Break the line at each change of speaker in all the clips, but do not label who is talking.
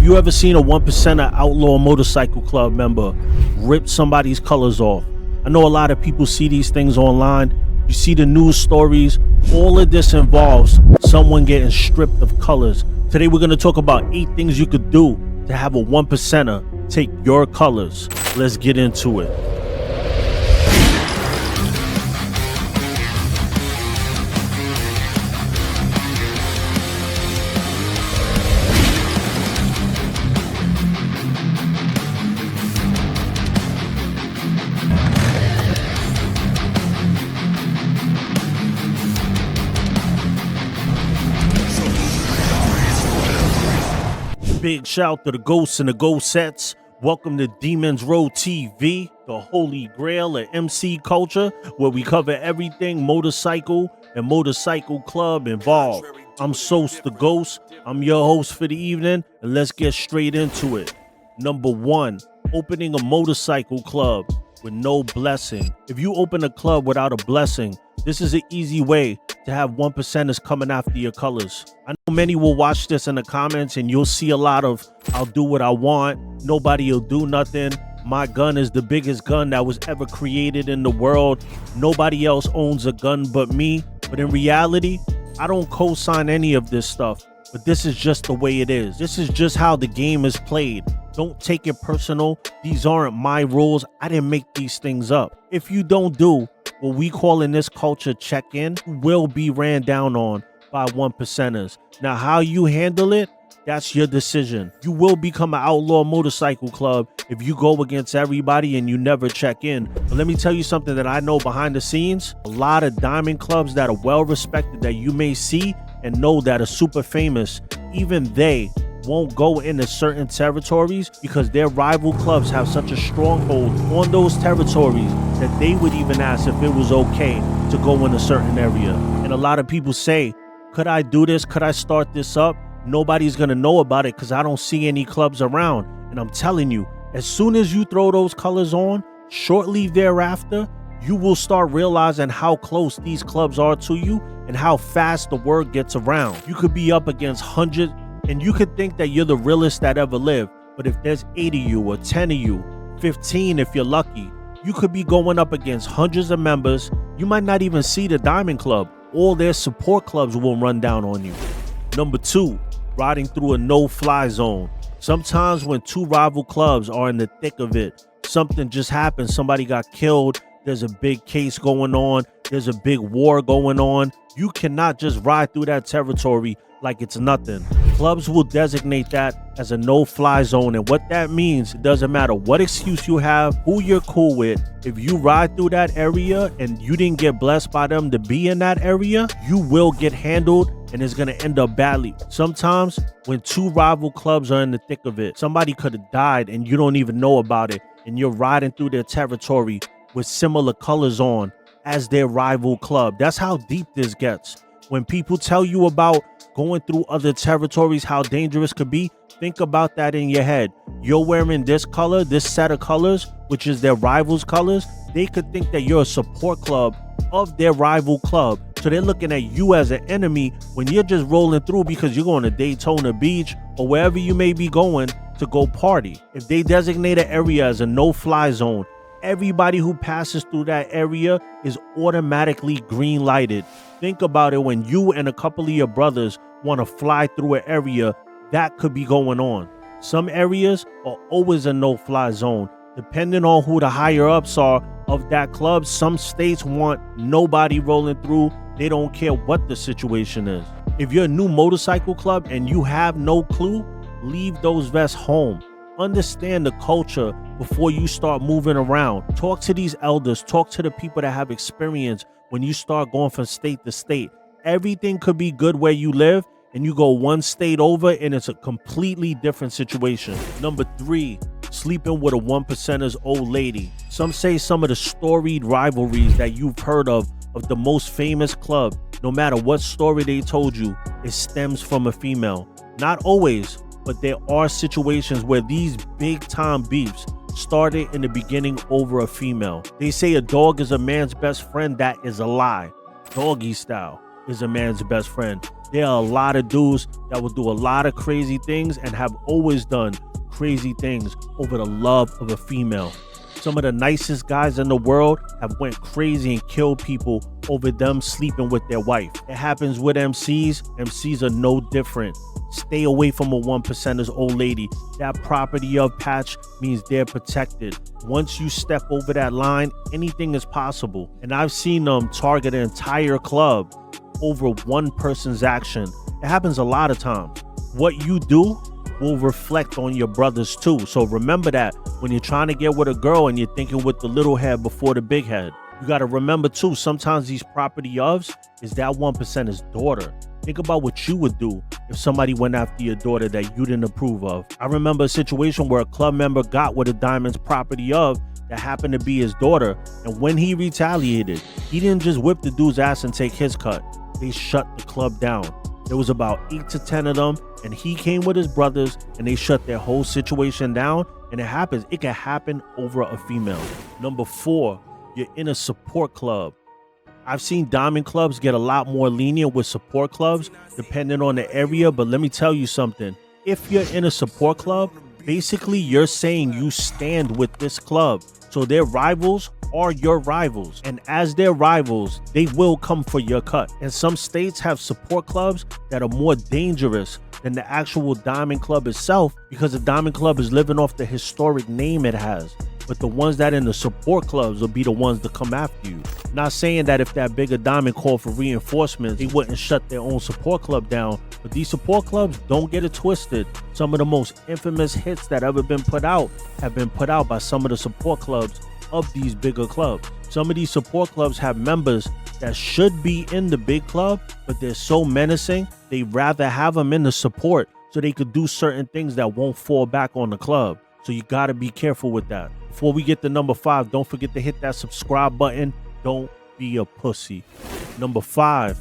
you ever seen a 1%er outlaw motorcycle club member rip somebody's colors off? I know a lot of people see these things online. You see the news stories. All of this involves someone getting stripped of colors. Today we're going to talk about 8 things you could do to have a 1%er take your colors. Let's get into it. Big shout to the ghosts and the ghost sets. Welcome to Demons Row TV, the holy grail of MC culture, where we cover everything motorcycle and motorcycle club involved. I'm Sos the Ghost. I'm your host for the evening, and let's get straight into it. Number 1, opening a motorcycle club with no blessing. If you open a club without a blessing, this is an easy way to have 1%ers coming after your colors. I know many will watch this in the comments and you'll see a lot of, I'll do what I want, nobody will do nothing, my gun is the biggest gun that was ever created in the world, nobody else owns a gun but me. But in reality, I don't co-sign any of this stuff, but this is just the way it is. This is just how the game is played. Don't take it personal. These aren't my rules. I didn't make these things up. If you don't do what we call in this culture check-in, you will be ran down on by 1%ers. Now, how you handle it, that's your decision. You will become an outlaw motorcycle club if you go against everybody and you never check in. But let me tell you something that I know behind the scenes. A lot of diamond clubs that are well respected that you may see and know that are super famous, even they won't go into certain territories because their rival clubs have such a stronghold on those territories that they would even ask if it was okay to go in a certain area. And a lot of people say, could I do this? Could I start this up? Nobody's gonna know about it because I don't see any clubs around. And I'm telling you, as soon as you throw those colors on, shortly thereafter, you will start realizing how close these clubs are to you and how fast the word gets around. You could be up against hundreds, and you could think that you're the realest that ever lived, but if there's 8 of you or 10 of you, 15 if you're lucky, you could be going up against hundreds of members. You might not even see the Diamond Club. All their support clubs will run down on you. Number 2, riding through a no-fly zone. Sometimes when 2 rival clubs are in the thick of it, something just happened, somebody got killed, there's a big case going on, there's a big war going on. You cannot just ride through that territory like it's nothing. Clubs will designate that as a no-fly zone, and what that means, it doesn't matter what excuse you have, who you're cool with, if you ride through that area and you didn't get blessed by them to be in that area, you will get handled and it's going to end up badly. Sometimes when 2 rival clubs are in the thick of it, somebody could have died and you don't even know about it, and you're riding through their territory with similar colors on as their rival club. That's how deep this gets. When people tell you about going through other territories, how dangerous could be, think about that in your head. You're wearing this color, this set of colors, which is their rival's colors. They could think that you're a support club of their rival club. So they're looking at you as an enemy when you're just rolling through because you're going to Daytona Beach or wherever you may be going to go party. If they designate an area as a no-fly zone, everybody who passes through that area is automatically green lighted. Think about it, when you and a couple of your brothers want to fly through an area, that could be going on. Some areas are always a no-fly zone. Depending on who the higher ups are of that club, some states want nobody rolling through. They don't care what the situation is. If you're a new motorcycle club and you have no clue, leave those vests home. Understand the culture before you start moving around. Talk to these elders. Talk to the people that have experience when you start going from state to state. Everything could be good where you live, and you go one state over and it's a completely different situation. Number 3, sleeping with a 1%er's old lady. Some say some of the storied rivalries that you've heard of the most famous club, no matter what story they told you, it stems from a female. Not always, but there are situations where these big time beefs started in the beginning over a female. They say a dog is a man's best friend. That is a lie. Doggy style is a man's best friend. There are a lot of dudes that will do a lot of crazy things and have always done crazy things over the love of a female. Some of the nicest guys in the world have went crazy and killed people over them sleeping with their wife. It happens with MCs. MCs are no different. Stay away from a 1%er's old lady. That property of patch means they're protected. Once you step over that line, anything is possible. And I've seen them target an entire club over one person's action. It happens a lot of times. What you do will reflect on your brothers too. So remember that when you're trying to get with a girl and you're thinking with the little head before the big head. You got to remember too, sometimes these property ofs is that 1%er's daughter. Think about what you would do if somebody went after your daughter that you didn't approve of. I remember a situation where a club member got with a diamond's property of that happened to be his daughter. And when he retaliated, he didn't just whip the dude's ass and take his cut. They shut the club down. There was about 8 to 10 of them, and he came with his brothers, and they shut their whole situation down. And it happens. It can happen over a female. Number 4, you're in a support club. I've seen diamond clubs get a lot more lenient with support clubs, depending on the area. But let me tell you something. If you're in a support club, basically you're saying you stand with this club. So their rivals are your rivals, and as their rivals, they will come for your cut. And some states have support clubs that are more dangerous than the actual diamond club itself, because the diamond club is living off the historic name it has. But the ones that in the support clubs will be the ones that come after you. Not saying that if that bigger diamond called for reinforcements, they wouldn't shut their own support club down. But these support clubs, don't get it twisted. Some of the most infamous hits that ever been put out have been put out by some of the support clubs of these bigger clubs. Some of these support clubs have members that should be in the big club, but they're so menacing, they rather have them in the support so they could do certain things that won't fall back on the club. So you got to be careful with that. Before we get to number 5, don't forget to hit that subscribe button. Don't be a pussy. Number 5,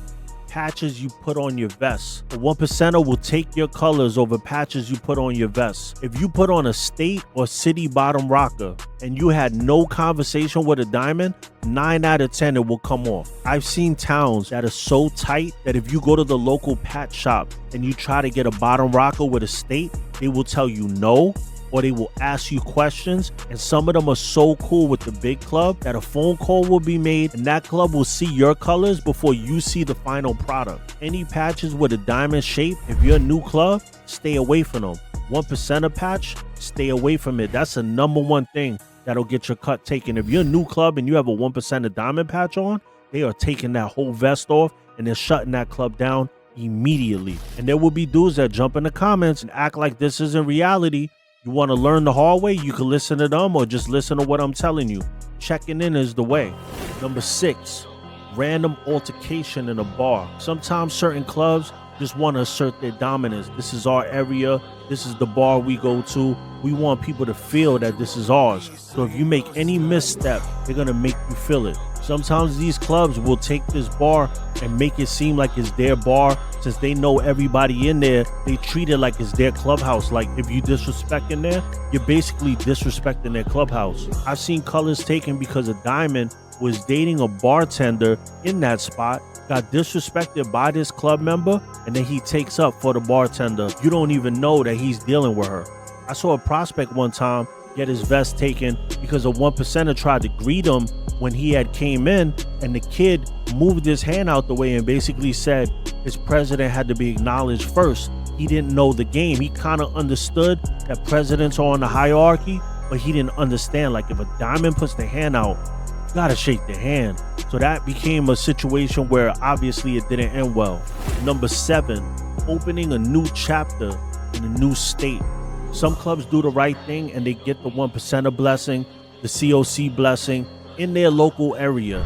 patches you put on your vest. A 1%er will take your colors over patches you put on your vest. If you put on a state or city bottom rocker and you had no conversation with a diamond, 9 out of 10 it will come off. I've seen towns that are so tight that if you go to the local patch shop and you try to get a bottom rocker with a state, they will tell you no, or they will ask you questions. And some of them are so cool with the big club that a phone call will be made and that club will see your colors before you see the final product. Any patches with a diamond shape, if you're a new club, stay away from them. 1%er patch, stay away from it. That's the number one thing that'll get your cut taken. If you're a new club and you have a 1%er diamond patch on, they are taking that whole vest off and they're shutting that club down immediately. And there will be dudes that jump in the comments and act like this isn't reality. You want to learn the hard way? You can listen to them or just listen to what I'm telling you. Checking in is the way. Number 6, random altercation in a bar. Sometimes certain clubs just want to assert their dominance. This is our area. This is the bar we go to. We want people to feel that this is ours. So if you make any misstep, they're going to make you feel it. Sometimes these clubs will take this bar and make it seem like it's their bar. Since they know everybody in there, they treat it like it's their clubhouse. Like if you disrespect in there, you're basically disrespecting their clubhouse. I've seen colors taken because a diamond was dating a bartender in that spot, got disrespected by this club member, and then he takes up for the bartender. You don't even know that he's dealing with her. I saw a prospect one time get his vest taken because a 1%er tried to greet him when he had came in, and the kid moved his hand out the way and basically said his president had to be acknowledged first. He didn't know the game. He kind of understood that presidents are on the hierarchy, but he didn't understand, like, if a diamond puts their hand out, you gotta shake their hand. So that became a situation where obviously it didn't end well. Number 7, opening a new chapter in a new state. Some clubs do the right thing and they get the 1%er blessing, the COC blessing in their local area.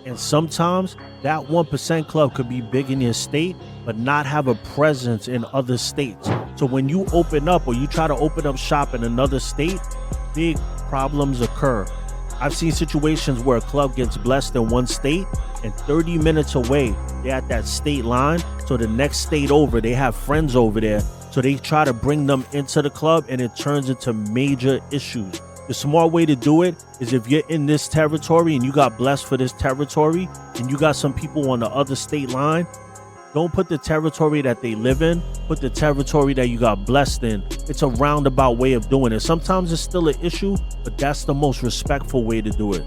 And sometimes that 1% club could be big in your state, but not have a presence in other states. So when you open up or you try to open up shop in another state, big problems occur. I've seen situations where a club gets blessed in one state and 30 minutes away, they're at that state line. So the next state over, they have friends over there. So they try to bring them into the club and it turns into major issues. The smart way to do it is if you're in this territory and you got blessed for this territory and you got some people on the other state line, Don't put the territory that they live in, put the territory that you got blessed in. It's a roundabout way of doing it. Sometimes it's still an issue, but that's the most respectful way to do it.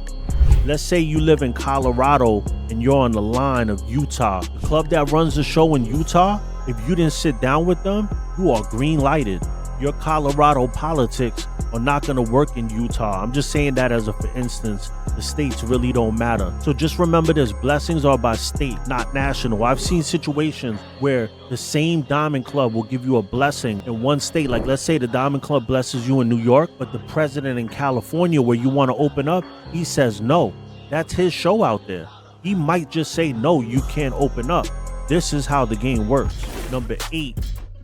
Let's say you live in Colorado and you're on the line of Utah. The club that runs the show in Utah, if you didn't sit down with them, you are green lighted. Your Colorado politics are not going to work in Utah. I'm just saying that as a for instance. The states really don't matter. So just remember this, blessings are by state, not national. I've seen situations where the same Diamond Club will give you a blessing in one state. Like let's say the Diamond Club blesses you in New York, but the president in California where you want to open up, he says no. That's his show out there. He might just say no, you can't open up. This is how the game works. Number 8,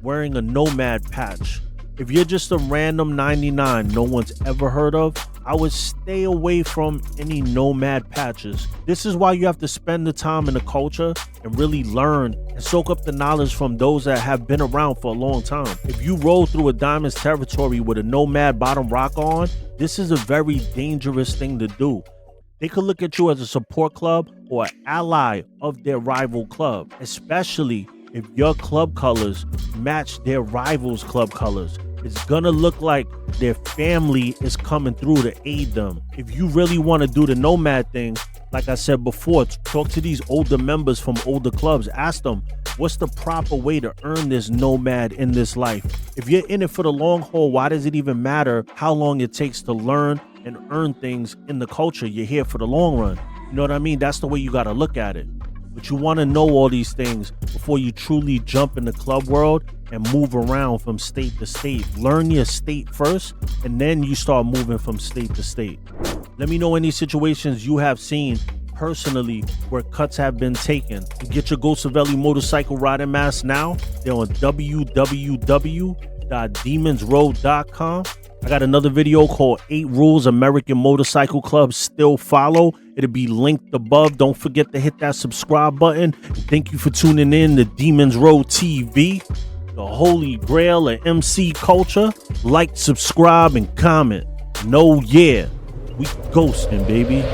wearing a Nomad patch. If you're just a random 99 no one's ever heard of, I would stay away from any Nomad patches. This is why you have to spend the time in the culture and really learn and soak up the knowledge from those that have been around for a long time. If you roll through a Diamonds territory with a Nomad bottom rock on, this is a very dangerous thing to do. They could look at you as a support club or an ally of their rival club, especially if your club colors match their rivals' club colors. It's gonna look like their family is coming through to aid them. If you really want to do the Nomad thing, like I said before, talk to these older members from older clubs. Ask them, what's the proper way to earn this Nomad in this life? If you're in it for the long haul, why does it even matter how long it takes to learn and earn things in the culture? You're here for the long run. You know what I mean? That's the way you gotta look at it. But you want to know all these things before you truly jump in the club world and move around from state to state. Learn your state first, and then you start moving from state to state. Let me know any situations you have seen personally where cuts have been taken. Get your Ghost Savelli motorcycle riding mask now. They're on www.demonsroad.com. I got another video called 8 Rules American Motorcycle Clubs Still Follow. It'll be linked above. Don't forget to hit that subscribe button. Thank you for tuning in to Demons Road TV, the holy grail of MC culture. Like, subscribe, and comment. No, yeah, we ghosting, baby.